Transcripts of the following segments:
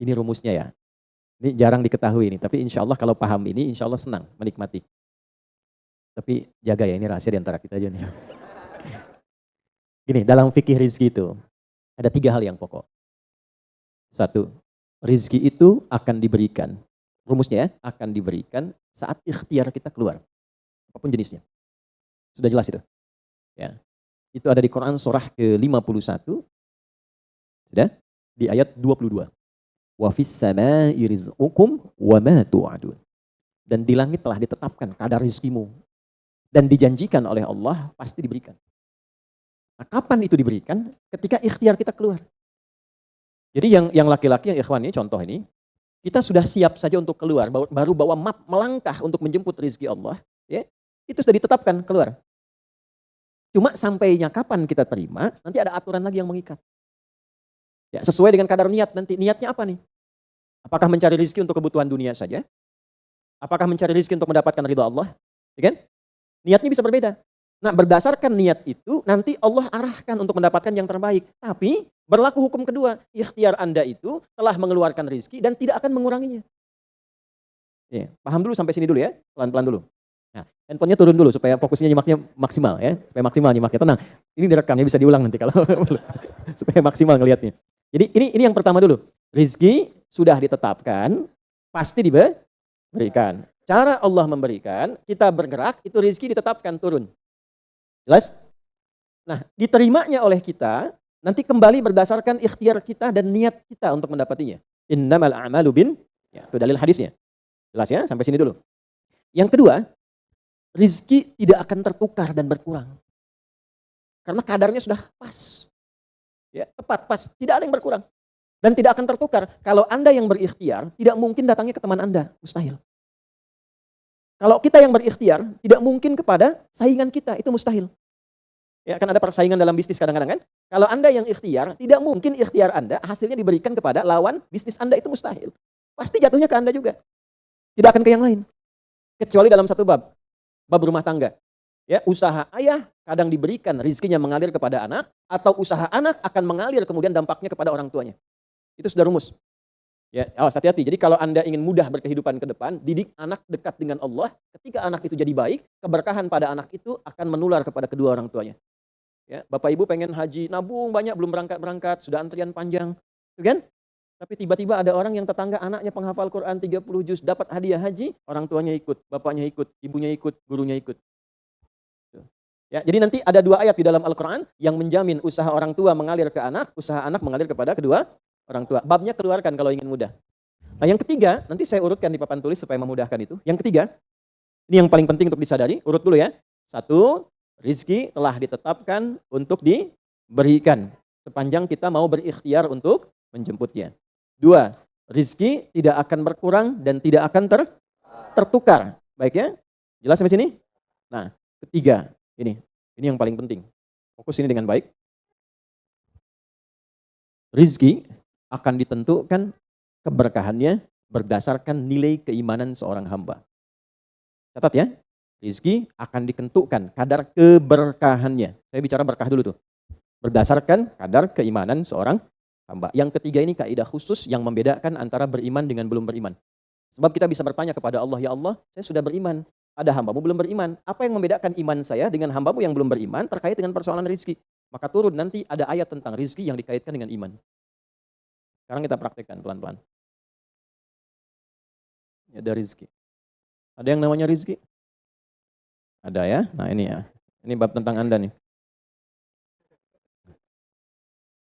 Ini rumusnya ya. Ini jarang diketahui ini, tapi insya Allah kalau paham ini, insya Allah senang menikmati. Tapi jaga ya, ini rahasia di antara kita aja nih. Gini, dalam fikih rizki itu, ada 3 hal yang pokok. 1, rizki itu akan diberikan. Rumusnya ya, akan diberikan saat ikhtiar kita keluar. Apapun jenisnya. Sudah jelas itu. Ya. Itu ada di Quran surah ke-51. Sudah? Di ayat 22. Wa fis samaa'i rizqukum wa ma tu'adun. Dan di langit telah ditetapkan kadar rizkimu. Dan dijanjikan oleh Allah pasti diberikan. Nah, kapan itu diberikan? Ketika ikhtiar kita keluar. Jadi yang laki-laki, yang ikhwan ini, contoh ini, kita sudah siap saja untuk keluar, baru bawa map melangkah untuk menjemput rezeki Allah, ya, itu sudah ditetapkan keluar. Cuma sampainya kapan kita terima, nanti ada aturan lagi yang mengikat. Ya, sesuai dengan kadar niat nanti. Niatnya apa nih? Apakah mencari rezeki untuk kebutuhan dunia saja? Apakah mencari rezeki untuk mendapatkan ridha Allah? Ya kan? Niatnya bisa berbeda. Nah, berdasarkan niat itu, nanti Allah arahkan untuk mendapatkan yang terbaik. Tapi, berlaku hukum kedua. Ikhtiar Anda itu telah mengeluarkan rezeki dan tidak akan menguranginya. Ya, paham dulu sampai sini dulu ya. Pelan-pelan dulu. Nah, handphonenya turun dulu supaya fokusnya nyimaknya maksimal ya. Supaya maksimal nyimaknya. Tenang, ini direkamnya bisa diulang nanti kalau supaya maksimal ngelihatnya. Jadi ini yang pertama dulu. Rezeki sudah ditetapkan, pasti diberikan. Cara Allah memberikan, kita bergerak, itu rezeki ditetapkan turun. Jelas? Nah, diterimanya oleh kita, nanti kembali berdasarkan ikhtiar kita dan niat kita untuk mendapatinya. Innamal a'malu bin, ya, itu dalil hadisnya. Jelas ya, sampai sini dulu. Yang kedua, rizki tidak akan tertukar dan berkurang. Karena kadarnya sudah pas. Ya, tepat, pas. Tidak ada yang berkurang. Dan tidak akan tertukar. Kalau Anda yang berikhtiar, tidak mungkin datangnya ke teman Anda. Mustahil. Kalau kita yang berikhtiar, tidak mungkin kepada saingan kita. Itu mustahil. Ya, kan ada persaingan dalam bisnis kadang-kadang kan. Kalau Anda yang ikhtiar, tidak mungkin ikhtiar Anda hasilnya diberikan kepada lawan bisnis Anda. Itu mustahil. Pasti jatuhnya ke Anda juga. Tidak akan ke yang lain. Kecuali dalam satu bab. Bab rumah tangga. Ya, usaha ayah kadang diberikan rizkinya mengalir kepada anak, atau usaha anak akan mengalir kemudian dampaknya kepada orang tuanya. Itu sudah rumus. Ya, awas hati-hati. Jadi kalau Anda ingin mudah berkehidupan ke depan, didik anak dekat dengan Allah. Ketika anak itu jadi baik, keberkahan pada anak itu akan menular kepada kedua orang tuanya. Ya, Bapak Ibu pengen haji, nabung banyak belum berangkat-berangkat, sudah antrian panjang, kan? Tapi tiba-tiba ada orang yang tetangga anaknya penghafal Quran 30 juz, dapat hadiah haji, orang tuanya ikut, bapaknya ikut, ibunya ikut, gurunya ikut. Ya, jadi nanti ada 2 ayat di dalam Al-Quran yang menjamin usaha orang tua mengalir ke anak, usaha anak mengalir kepada kedua orang tua. Babnya keluarkan kalau ingin mudah. Nah, yang ketiga, nanti saya urutkan di papan tulis supaya memudahkan itu. Yang ketiga, ini yang paling penting untuk disadari, urut dulu ya. 1, rizki telah ditetapkan untuk diberikan sepanjang kita mau berikhtiar untuk menjemputnya. 2, rizki tidak akan berkurang dan tidak akan tertukar. Baik ya? Jelas sampai sini? Nah, ketiga, ini yang paling penting. Fokus ini dengan baik. Rizki akan ditentukan keberkahannya berdasarkan nilai keimanan seorang hamba. Catat ya, rizki akan ditentukan kadar keberkahannya. Saya bicara berkah dulu tuh. Berdasarkan kadar keimanan seorang hamba. Yang ketiga ini kaidah khusus yang membedakan antara beriman dengan belum beriman. Sebab kita bisa bertanya kepada Allah, ya Allah, saya sudah beriman. Ada hambamu belum beriman. Apa yang membedakan iman saya dengan hambamu yang belum beriman terkait dengan persoalan rizki? Maka turun nanti ada ayat tentang rizki yang dikaitkan dengan iman. Sekarang kita praktekkan pelan-pelan. Ada rizki. Ada yang namanya rizki? Ada ya? Nah ini ya. Ini bab tentang Anda nih.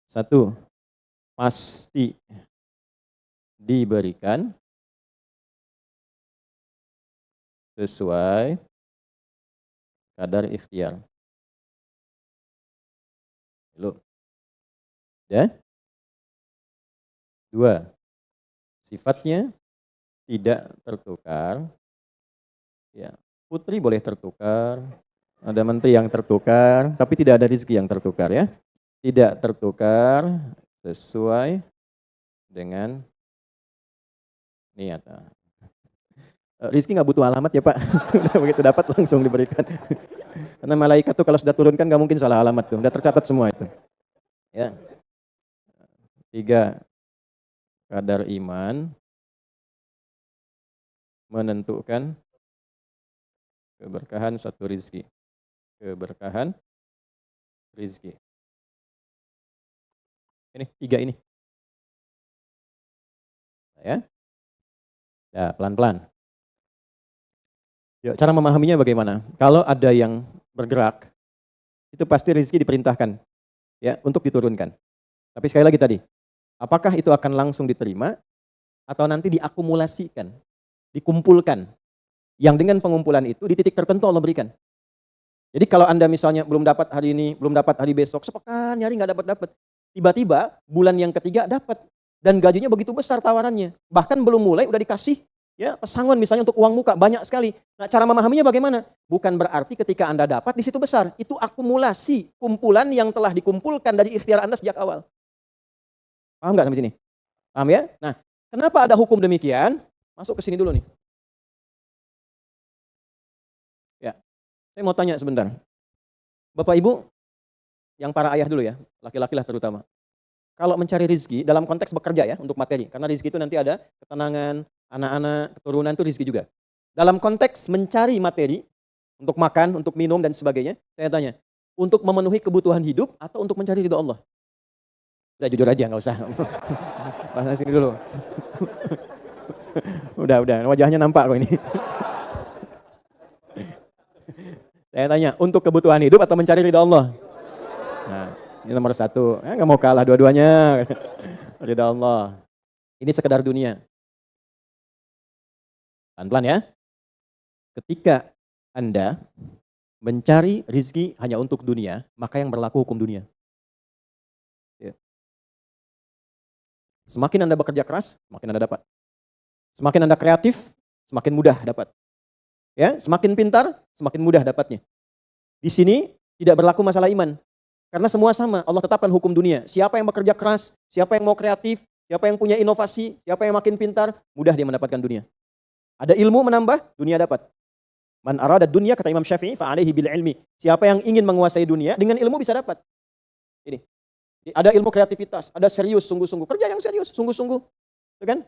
1, pasti diberikan sesuai kadar ikhtiar. Dulu. Ya? 2, sifatnya tidak tertukar. Ya, putri boleh tertukar, ada menteri yang tertukar, tapi tidak ada rezeki yang tertukar ya. Tidak tertukar sesuai dengan niat. Rizki nggak butuh alamat ya Pak. Begitu dapat langsung diberikan. Karena malaikat tuh kalau sudah turunkan nggak mungkin salah alamat tuh. Udah tercatat semua itu. Ya. 3, kadar iman menentukan keberkahan satu rizki. Keberkahan rizki. Ini 3 ini. Ya. Ya, pelan-pelan. Ya, cara memahaminya bagaimana? Kalau ada yang bergerak, itu pasti rezeki diperintahkan ya untuk diturunkan. Tapi sekali lagi tadi, apakah itu akan langsung diterima atau nanti diakumulasikan, dikumpulkan? Yang dengan pengumpulan itu di titik tertentu Allah berikan. Jadi kalau Anda misalnya belum dapat hari ini, belum dapat hari besok, sepekan nyari nggak dapat. Tiba-tiba bulan yang ketiga dapat dan gajinya begitu besar tawarannya. Bahkan belum mulai udah dikasih ya pesangon misalnya untuk uang muka banyak sekali. Nah, cara memahaminya bagaimana? Bukan berarti ketika Anda dapat di situ besar. Itu akumulasi, kumpulan yang telah dikumpulkan dari ikhtiar Anda sejak awal. Paham nggak sampai sini? Paham ya? Nah, kenapa ada hukum demikian? Masuk ke sini dulu nih. Ya, saya mau tanya sebentar. Bapak Ibu, yang para ayah dulu ya, laki-laki lah terutama. Kalau mencari rezeki dalam konteks bekerja ya, untuk materi. Karena rezeki itu nanti ada ketenangan, anak-anak, keturunan itu rezeki juga. Dalam konteks mencari materi, untuk makan, untuk minum dan sebagainya, saya tanya, untuk memenuhi kebutuhan hidup atau untuk mencari ridho Allah? Udah jujur aja, nggak usah. Bahas sini dulu. Udah, wajahnya nampak kok ini. Saya tanya, untuk kebutuhan hidup atau mencari ridho Allah? Nah, ini nomor 1. Nggak mau kalah dua-duanya. Ridho Allah. Ini sekedar dunia. Pelan-pelan ya. Ketika Anda mencari rizki hanya untuk dunia, maka yang berlaku hukum dunia. Ya. Semakin Anda bekerja keras, semakin Anda dapat. Semakin Anda kreatif, semakin mudah dapat. Ya, semakin pintar, semakin mudah dapatnya. Di sini tidak berlaku masalah iman. Karena semua sama, Allah tetapkan hukum dunia. Siapa yang bekerja keras, siapa yang mau kreatif, siapa yang punya inovasi, siapa yang makin pintar, mudah dia mendapatkan dunia. Ada ilmu menambah, dunia dapat. Man arada dunia, kata Imam Syafi'i, fa'alaihi bil ilmi. Siapa yang ingin menguasai dunia, dengan ilmu bisa dapat. Ini. Ada ilmu kreativitas, ada serius, sungguh-sungguh. Kerja yang serius, sungguh-sungguh. Itu kan?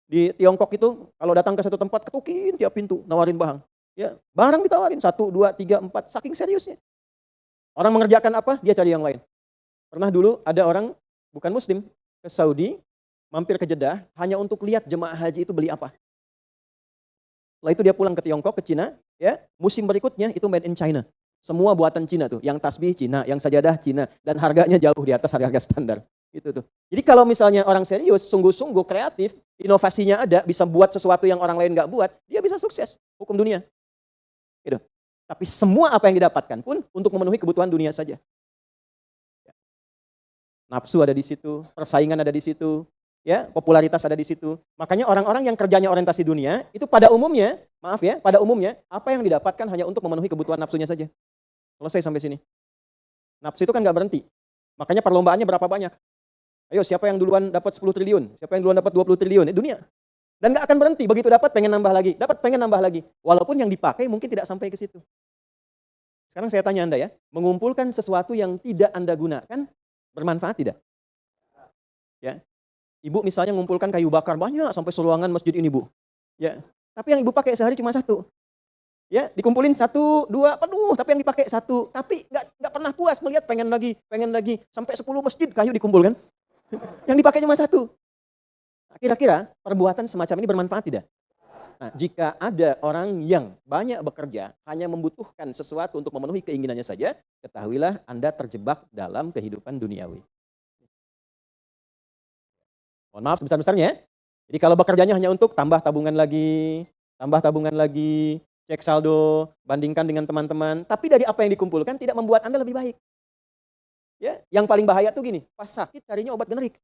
Di Tiongkok itu, kalau datang ke satu tempat, ketukin tiap pintu, nawarin barang. Ya, barang ditawarin, 1, 2, 3, 4, saking seriusnya. Orang mengerjakan apa, dia cari yang lain. Pernah dulu ada orang, bukan muslim, ke Saudi, mampir ke Jeddah, hanya untuk lihat jemaah haji itu beli apa. Setelah itu dia pulang ke Tiongkok, ke Cina, ya, musim berikutnya itu made in China. Semua buatan Cina tuh, yang tasbih Cina, yang sajadah Cina, dan harganya jauh di atas harga standar. Itu tuh. Jadi kalau misalnya orang serius, sungguh-sungguh kreatif, inovasinya ada, bisa buat sesuatu yang orang lain nggak buat, dia bisa sukses hukum dunia. Gitu. Tapi semua apa yang didapatkan pun untuk memenuhi kebutuhan dunia saja. Nafsu ada di situ, persaingan ada di situ, ya, popularitas ada di situ. Makanya orang-orang yang kerjanya orientasi dunia, itu pada umumnya, maaf ya, pada umumnya, apa yang didapatkan hanya untuk memenuhi kebutuhan nafsunya saja. Selesai sampai sini. Nafsu itu kan nggak berhenti. Makanya perlombaannya berapa banyak. Ayo, siapa yang duluan dapat 10 triliun? Siapa yang duluan dapat 20 triliun? Dunia. Dan nggak akan berhenti. Begitu dapat, pengen nambah lagi. Dapat, pengen nambah lagi. Walaupun yang dipakai mungkin tidak sampai ke situ. Sekarang saya tanya Anda ya, mengumpulkan sesuatu yang tidak Anda gunakan, bermanfaat tidak? Ya. Ibu misalnya mengumpulkan kayu bakar banyak sampai seruangan masjid ini, Bu. Ya. Tapi yang Ibu pakai sehari cuma 1. Ya, dikumpulin 1, 2, penuh, tapi yang dipakai 1. Tapi nggak pernah puas melihat, pengen lagi. Sampai 10 masjid kayu dikumpulkan. Yang dipakai cuma 1. Nah, kira-kira perbuatan semacam ini bermanfaat tidak? Nah, jika ada orang yang banyak bekerja, hanya membutuhkan sesuatu untuk memenuhi keinginannya saja, ketahuilah Anda terjebak dalam kehidupan duniawi. Mohon maaf sebesar-besarnya. Jadi kalau bekerjanya hanya untuk tambah tabungan lagi, cek saldo, bandingkan dengan teman-teman, tapi dari apa yang dikumpulkan tidak membuat Anda lebih baik. Ya, yang paling bahaya tuh gini, pas sakit carinya obat generik.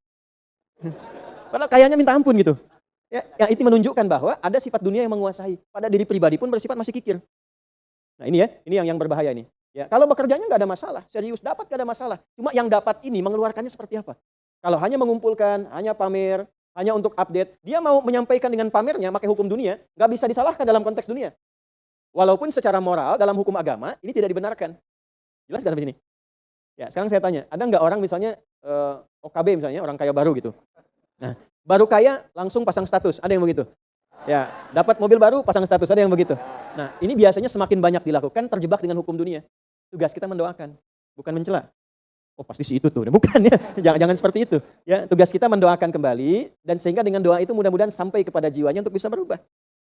Padahal kayaknya minta ampun gitu. Ya, yang itu menunjukkan bahwa ada sifat dunia yang menguasai. Pada diri pribadi pun bersifat masih kikir. Nah ini ya, ini yang berbahaya ini. Ya, kalau bekerjanya nggak ada masalah, serius dapat nggak ada masalah. Cuma yang dapat ini mengeluarkannya seperti apa? Kalau hanya mengumpulkan, hanya pamer, hanya untuk update, dia mau menyampaikan dengan pamernya, pakai hukum dunia, nggak bisa disalahkan dalam konteks dunia. Walaupun secara moral dalam hukum agama ini tidak dibenarkan. Jelas nggak sampai sini? Ya, sekarang saya tanya, ada nggak orang misalnya OKB misalnya, orang kaya baru gitu. Nah, Baru kaya, langsung pasang status. Ada yang begitu? Ya, dapat mobil baru, pasang status. Ada yang begitu? Nah, ini biasanya semakin banyak dilakukan, terjebak dengan hukum dunia. Tugas kita mendoakan, bukan mencela. Oh, pasti si itu tuh. Bukan ya. Jangan seperti itu. Ya, tugas kita mendoakan kembali, dan sehingga dengan doa itu mudah-mudahan sampai kepada jiwanya untuk bisa berubah.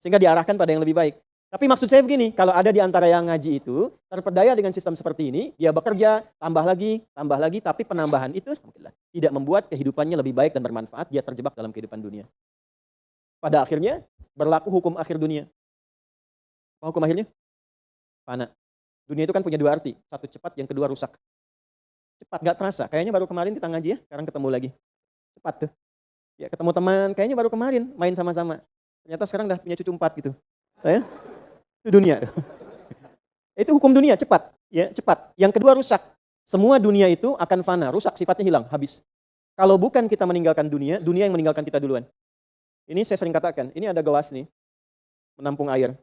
Sehingga diarahkan pada yang lebih baik. Tapi maksud saya begini, kalau ada di antara yang ngaji itu, terpedaya dengan sistem seperti ini, dia bekerja, tambah lagi, tapi penambahan itu alhamdulillah, tidak membuat kehidupannya lebih baik dan bermanfaat, dia terjebak dalam kehidupan dunia. Pada akhirnya, berlaku hukum akhir dunia. Apa hukum akhirnya? Fana. Dunia itu kan punya dua arti, satu cepat, yang kedua rusak. Cepat, gak terasa, kayaknya baru kemarin kita ngaji ya, sekarang ketemu lagi. Cepat tuh. Ya, ketemu teman, kayaknya baru kemarin main sama-sama. Ternyata sekarang udah punya cucu 4 gitu. Ya? Itu dunia. Itu hukum dunia, cepat. Ya, cepat. Yang kedua rusak. Semua dunia itu akan fana, rusak, sifatnya hilang, habis. Kalau bukan kita meninggalkan dunia, dunia yang meninggalkan kita duluan. Ini saya sering katakan, ini ada gelas nih, menampung air.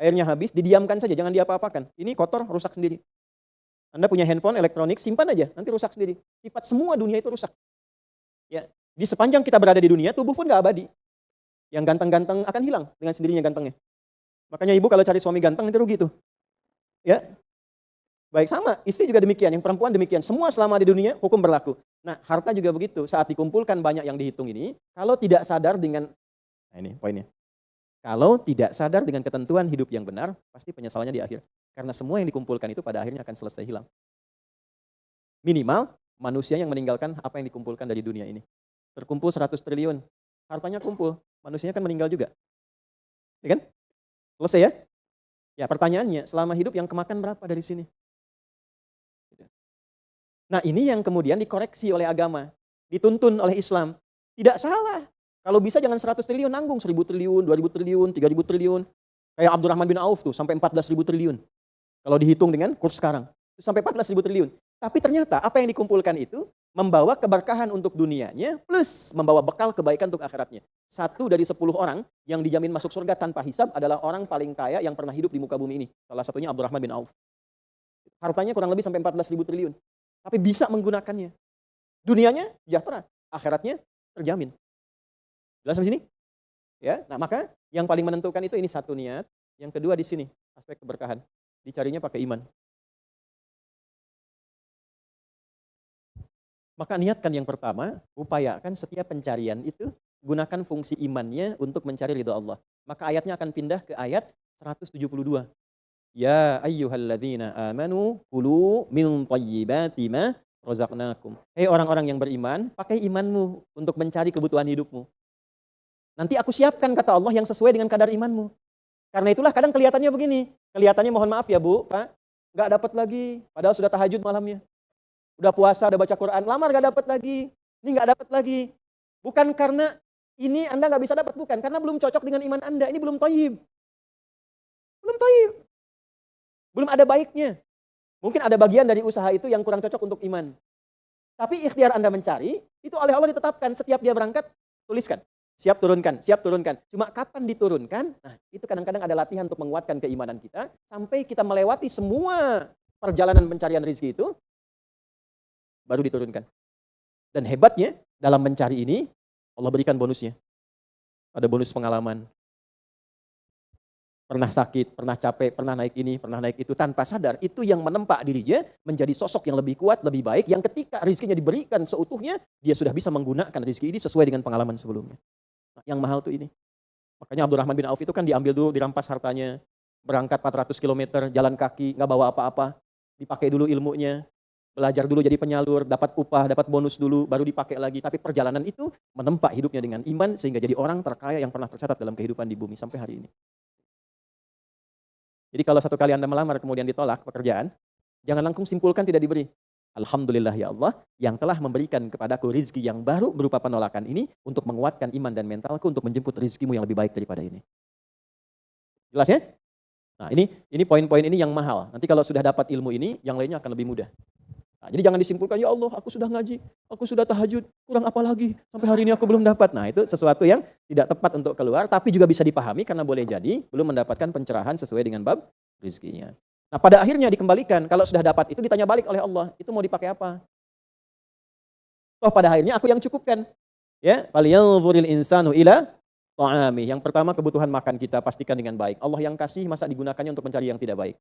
Airnya habis, didiamkan saja, jangan diapa-apakan. Ini kotor, rusak sendiri. Anda punya handphone elektronik, simpan aja, nanti rusak sendiri. Sifat semua dunia itu rusak. Ya, di sepanjang kita berada di dunia, tubuh pun gak abadi. Yang ganteng-ganteng akan hilang dengan sendirinya gantengnya. Makanya ibu kalau cari suami ganteng itu rugi tuh. Ya. Baik, sama, istri juga demikian, yang perempuan demikian. Semua selama di dunia hukum berlaku. Nah, harta juga begitu. Saat dikumpulkan banyak yang dihitung ini, kalau tidak sadar dengan, nah ini poinnya. Kalau tidak sadar dengan ketentuan hidup yang benar, pasti penyesalannya di akhir. Karena semua yang dikumpulkan itu pada akhirnya akan selesai hilang. Minimal manusia yang meninggalkan apa yang dikumpulkan dari dunia ini. Terkumpul 100 triliun, hartanya kumpul, manusianya kan meninggal juga. Ya kan? Selesai ya? Ya, pertanyaannya, selama hidup yang kemakan berapa dari sini? Nah, ini yang kemudian dikoreksi oleh agama, dituntun oleh Islam. Tidak salah. Kalau bisa jangan 100 triliun, nanggung 1000 triliun, 2000 triliun, 3000 triliun. Kayak Abdurrahman bin Auf tuh, sampai 14.000 triliun. Kalau dihitung dengan kurs sekarang, itu sampai 14.000 triliun. Tapi ternyata apa yang dikumpulkan itu membawa keberkahan untuk dunianya, plus membawa bekal kebaikan untuk akhiratnya. 1 dari 10 orang yang dijamin masuk surga tanpa hisab adalah orang paling kaya yang pernah hidup di muka bumi ini. Salah satunya Abdurrahman bin Auf. Hartanya kurang lebih sampai 14.000 triliun. Tapi bisa menggunakannya. Dunianya sejahtera, akhiratnya terjamin. Jelas sampai sini? Ya, nah maka yang paling menentukan itu ini satu niat, yang kedua di sini aspek keberkahan. Dicarinya pakai iman. Maka niatkan yang pertama, upayakan setiap pencarian itu gunakan fungsi imannya untuk mencari ridha Allah. Maka ayatnya akan pindah ke ayat 172. Ya ayyuhalladzina amanu kulu min thayyibati ma razaqnakum. Hei orang-orang yang beriman, pakai imanmu untuk mencari kebutuhan hidupmu. Nanti aku siapkan kata Allah yang sesuai dengan kadar imanmu. Karena itulah kadang kelihatannya begini. Kelihatannya mohon maaf ya Bu, Pak, nggak dapat lagi. Padahal sudah tahajud malamnya. Udah puasa, udah baca Quran, lamar nggak dapat lagi. Ini nggak dapat lagi. Bukan karena ini Anda nggak bisa dapat, bukan. Karena belum cocok dengan iman Anda. Ini belum thayyib. Belum thayyib. Belum ada baiknya. Mungkin ada bagian dari usaha itu yang kurang cocok untuk iman. Tapi ikhtiar Anda mencari, itu oleh Allah ditetapkan. Setiap dia berangkat, tuliskan. Siap turunkan, siap turunkan. Cuma kapan diturunkan? Nah, itu kadang-kadang ada latihan untuk menguatkan keimanan kita. Sampai kita melewati semua perjalanan pencarian rezeki itu, baru diturunkan. Dan hebatnya, dalam mencari ini, Allah berikan bonusnya. Ada bonus pengalaman. Pernah sakit, pernah capek, pernah naik ini, pernah naik itu, tanpa sadar. Itu yang menempa dirinya menjadi sosok yang lebih kuat, lebih baik, yang ketika rezekinya diberikan seutuhnya, dia sudah bisa menggunakan rezeki ini sesuai dengan pengalaman sebelumnya. Nah, yang mahal tuh ini. Makanya Abdurrahman bin Auf itu kan diambil dulu, dirampas hartanya, berangkat 400 km, jalan kaki, nggak bawa apa-apa, dipakai dulu ilmunya, belajar dulu jadi penyalur, dapat upah, dapat bonus dulu, baru dipakai lagi. Tapi perjalanan itu menempa hidupnya dengan iman, sehingga jadi orang terkaya yang pernah tercatat dalam kehidupan di bumi sampai hari ini. Jadi kalau satu kali Anda melamar kemudian ditolak pekerjaan, jangan langsung simpulkan tidak diberi. Alhamdulillah ya Allah yang telah memberikan kepadaku rizki yang baru berupa penolakan ini untuk menguatkan iman dan mentalku untuk menjemput rizkimu yang lebih baik daripada ini. Jelas ya? Nah ini poin-poin ini yang mahal. Nanti kalau sudah dapat ilmu ini, yang lainnya akan lebih mudah. Nah, jadi jangan disimpulkan, ya Allah aku sudah ngaji, aku sudah tahajud, kurang apa lagi, sampai hari ini aku belum dapat. Nah itu sesuatu yang tidak tepat untuk keluar, tapi juga bisa dipahami karena boleh jadi belum mendapatkan pencerahan sesuai dengan bab rizkinya. Nah pada akhirnya dikembalikan, kalau sudah dapat itu ditanya balik oleh Allah, itu mau dipakai apa? Toh pada akhirnya aku yang cukupkan. Ya, falyanzuril insanu ila ta'ami. Yang pertama kebutuhan makan kita pastikan dengan baik. Allah yang kasih, masa digunakannya untuk mencari yang tidak baik.